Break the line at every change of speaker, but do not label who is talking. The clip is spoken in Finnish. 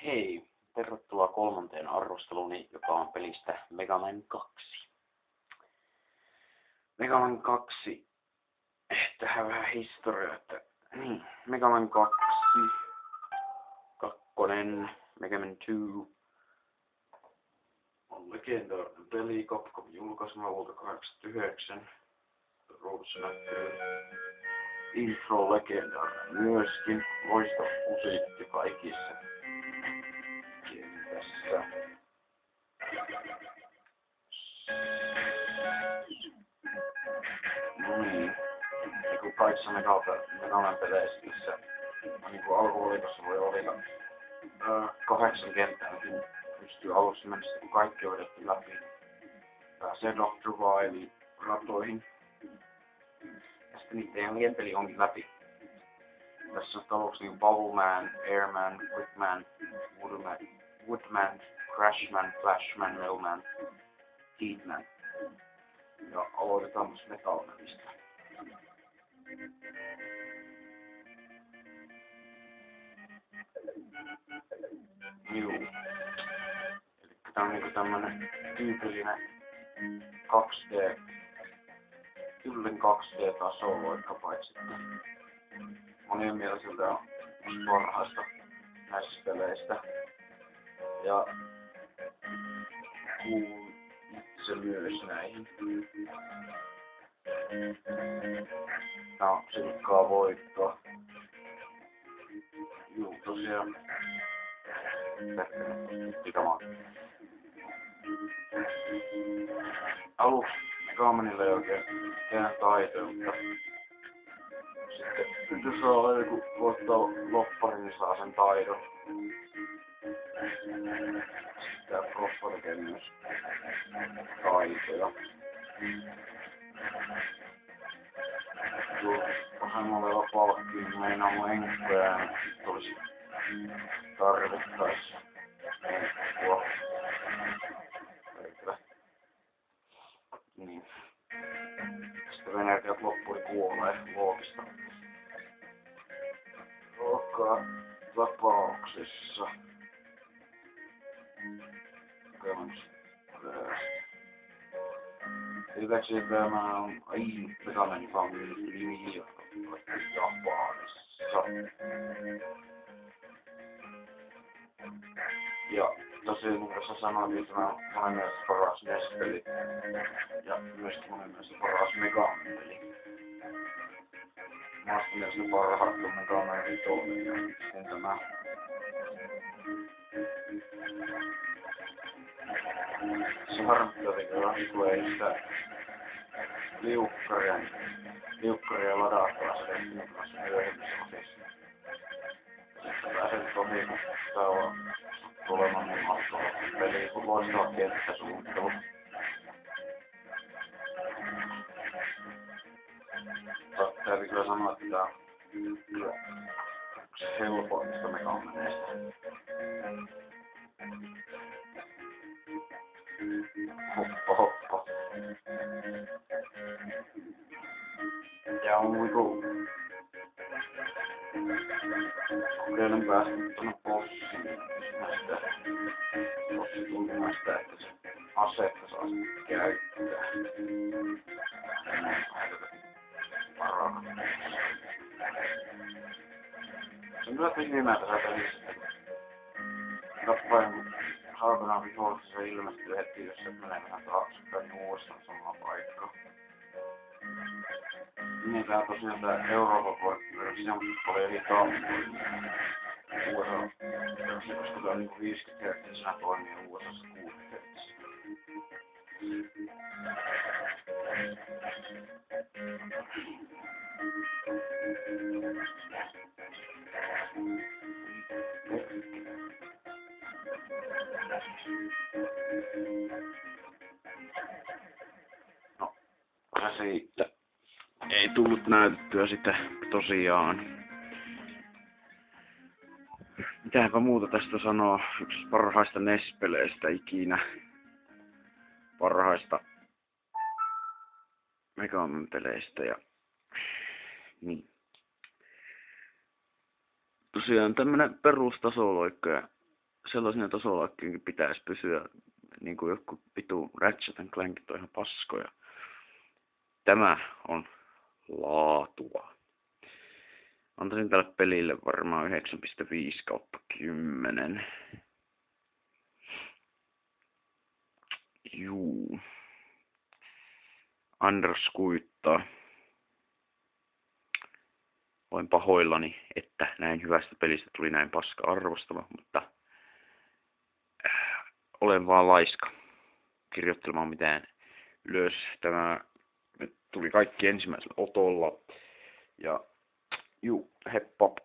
Hei, tervetuloa kolmanteen arvosteluni, joka on pelistä Mega Man 2. Mega Man 2, tähän vähän historiaa, että Mega Man 2, Mega Man 2, on legendaarinen peli, Capcom julkaisema vuodelta 1989, ruudussa näkyy intro legendaarinen myöskin, loistava musiikki kaikissa kentässä. Ja kun kaikissa Mega Man peleissä, missä niin alkuvalikossa voi valita 8 kenttääkin, pystyy alussa mennessä, kun kaikki on edetty läpi. Pääsee Dr. Wily ratoihin. Ja sitten niiden gameplay onkin läpi. Tässä on aluksi niin Bubbleman, Airman, Quickman, Woodman, Crashman, Flashman, Melman, Heatman. Ja aloitetaan myös Metalmanista. Juu. Elikkä tää on niinku tämmönen tyypillinen 2D, kyllin 2D-tasoloikka, paitsi monien mielestä on parhaista näistä peleistä. Ja kuuluu itse myös näihin. No, silkkaa voittoa. Juu, tosiaan. Aluksi Mega Manilla ei oikein mitään taitoja, mutta sitten jos saa joku voittaa lopparin, niin saa sen taidon. Sitten tää Proffa tekee myös taitoja. Tuo vasemmalla palkkiin meinaa mun enkkoja ja nyt olisi tarvittais enkkua. Niin. Sitten energiat loppui kuolee loogista. Joka tapauksessa. Lisäksi tämä on ainut Mega Man, joka on myyty nimi, jotka on Japanissa. Ja tosiaan niin kuin sä sanoit, että tämä on monen mielestä paras NES-peli. Ja myöskin monen mielestä paras Mega Man-peli. Maasta mielestä parhaat on Mega Man 5 ja sitten tämä. Se harmittaa tekee ei sitä liukkaria ladattavaa se tehtiin kanssa myöhemmissä osissa. Sitten pääset ohi, kun tää on tulemaan mun matkolla peliin, kun loistava kenttäsuunnittelu. Täytyy kyllä sanoa, että tää on kyllä yksi helpoimmista Mega Maneista. Hoppa. Ja on niinku kokeilen päästä tuonne bossiin bossitulmasta, että se asetta saa sitten käyttää. Se on kyllä tyhmää tässä pelissä. Tappain haakanaan vihollisessa se ilmestyy heti, jos se menee vähän taaksepäin, niin uudestaan samaan paikkaan. Niin tää tosiaan tää Euroopan-versio oli hitaampi USA-versio, koska tää on niinku 50 Hz toimii USAssa 6 Hz. No, se siitä. Ei tullut näytettyä sitä tosiaan. Mitäpä muuta tästä sanoo? Yksi parhaista NES-peleistä ikinä. Parhaista Mega Man-peleistä ja niin. Tosiaan tämmönen perustasoloikka ja
sellaisena tasolla pitäisi pysyä, niin kuin joku vitu Ratchet & Clankit on ihan paskoja. Tämä on laatua. Antaisin tälle pelille varmaan 9.5/10. Juu. Andros kuittaa. Olen pahoillani, että näin hyvästä pelistä tuli näin paska arvostama, mutta olen vaan laiska kirjoittelemaan mitään ylös. Tämä tuli kaikki ensimmäisellä otolla. Ja juu, heppa.